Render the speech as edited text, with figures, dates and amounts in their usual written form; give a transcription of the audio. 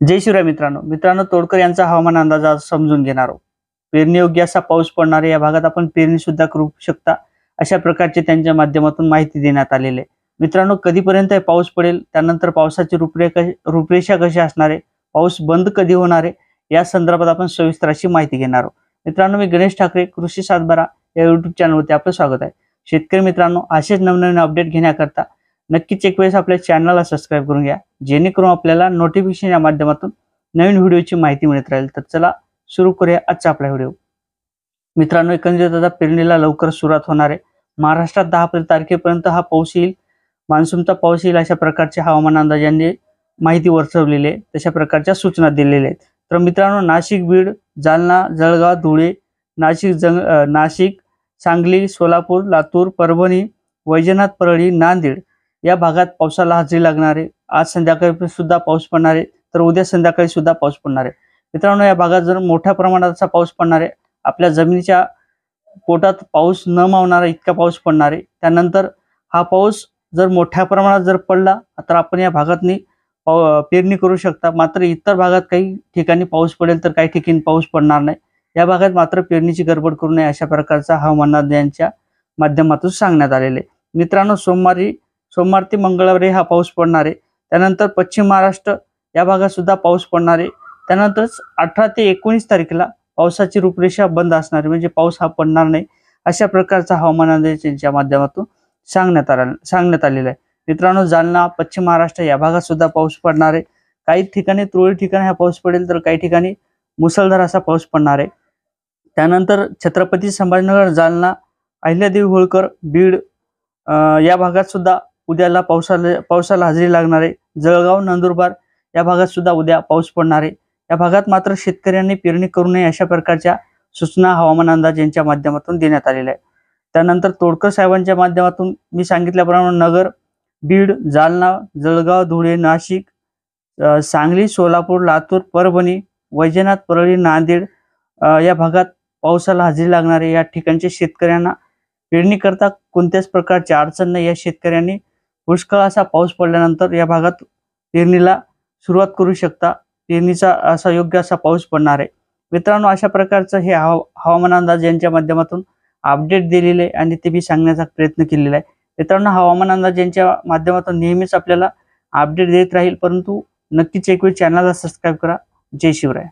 जय शिवराय मित्रांनो तोडकर यांचा हवामान अंदाज आज समजून घेणार आहोत। पेरणीयोग्य असा पाऊस पडणार आहे, या भागात आपण पेरणी सुद्धा करू शकता अशा प्रकारचे त्यांच्या माध्यमातून माहिती देण्यात आलेली आहे। मित्रांनो, कधीपर्यंत हे पाऊस पडेल, त्यानंतर पावसाची रूपरेषा कशी असणार आहे, पाऊस बंद कधी होणार आहे, या संदर्भात आपण सविस्तर अशी माहिती घेणार आहोत। मित्रांनो, मी गणेश ठाकरे कृषी सातबारा या YouTube चॅनलवरती आपलं स्वागत आहे। शेतकरी मित्रांनो, असेच नवनवीन अपडेट घेण्याकरता नक्कीच एक वेळेस आपल्या चॅनलला सबस्क्राइब करून घ्या, जेणेकरून आपल्याला नोटिफिकेशन या माध्यमातून नवीन व्हिडिओची माहिती मिळत राहील। तर चला सुरू करूया आजचा आपला व्हिडिओ। मित्रांनो, एकंदरीत आता पेरणीला लवकर सुरुवात होणार आहे। महाराष्ट्रात 10 तारखेपर्यंत हा पाऊस येईल, मान्सूनचा पाऊस येईल अशा प्रकारचे हवामान अंदाजांनी माहिती वर्तवलेली आहे, तशा प्रकारच्या सूचना दिलेल्या आहेत। तर मित्रांनो, नाशिक, बीड, जालना, जळगाव, धुळे, नाशिक, सांगली, सोलापूर, लातूर, परभणी, वैजनाथ, परळी, नांदेड या भागात पावसाला हजेरी लागणार आहे। आज संध्याकाळी सुद्धा पाऊस पडणार आहे, तर उद्या संध्याकाळी सुद्धा पाऊस पडणार आहे। मित्रांनो, या भागात जर मोठ्या प्रमाणात असा पाऊस पडणार आहे, आपल्या जमिनीच्या पोटात पाऊस न मावणारा इतका पाऊस पडणार आहे। त्यानंतर हा पाऊस जर मोठ्या प्रमाणात जर पडला तर आपण या भागातनी पेरणी करू शकता। मात्र इतर भागात काही ठिकाणी पाऊस पडेल, तर काही ठिकाणी पाऊस पडणार नाही। या भागात मात्र पेरणीची गडबड करू नये अशा प्रकारचा हवामानाच्या माध्यमातून सांगण्यात आलेले आहे। मित्रांनो, सोमवार ते मंगळवारी हा पाऊस पडणार आहे। त्यानंतर पश्चिम महाराष्ट्र या भागात सुद्धा पाऊस पडणार आहे। त्यानंतर 18 ते 19 तारखेला पावसाची रूपरेषा बंद असणार आहे, म्हणजे पाऊस हा पडणार नाही अशा प्रकारचा हवामान अंदाजाच्या माध्यमातून सांगण्यात आलेला आहे। मित्रांनो, जालना, पश्चिम महाराष्ट्र या भागात सुद्धा पाऊस पडणार आहे। काही ठिकाणी तुरळक ठिकाणी हा पाऊस पडेल, तर काही ठिकाणी मुसळधार असा पाऊस पडणार आहे। त्यानंतर छत्रपती संभाजीनगर, जालना, अहिल्यादेवी होळकर, बीड या भागात सुद्धा उद्याला पावसाला हजेरी लागणार आहे। जळगाव, नंदुरबार या भागात सुद्धा उद्या पाऊस पडणार आहे। या भागात मात्र शेतकऱ्यांनी पेरणी करू नये अशा प्रकारच्या सूचना हवामान अंदाज यांच्या माध्यमातून देण्यात आलेल्या आहे। त्यानंतर तोडकर साहेबांच्या माध्यमातून मी सांगितल्याप्रमाणे नगर, बीड, जालना, जळगाव, धुळे, नाशिक, सांगली, सोलापूर, लातूर, परभणी, वैजनाथ, परळी, नांदेड या भागात पावसाला हजेरी लागणार आहे। या ठिकाणच्या शेतकऱ्यांना पेरणी करता कोणत्याच प्रकारची अडचण नाही। या शेतकऱ्यांनी पुष्कळ असा पाऊस पडल्यानंतर या भागात पेरणीला सुरुवात करू शकता। पेरणीचा असा योग्य असा पाऊस पडणार आहे। मित्रांनो, अशा प्रकारचं हे हवामान अंदाज यांच्या माध्यमातून अपडेट दिलेले आणि ते मी सांगण्याचा प्रयत्न केलेला आहे। मित्रांनो, हवामान अंदाज यांच्या माध्यमातून नेहमीच आपल्याला अपडेट देत राहील, परंतु नक्कीच एक वेळ चॅनलला सबस्क्राइब करा। जय शिवराय।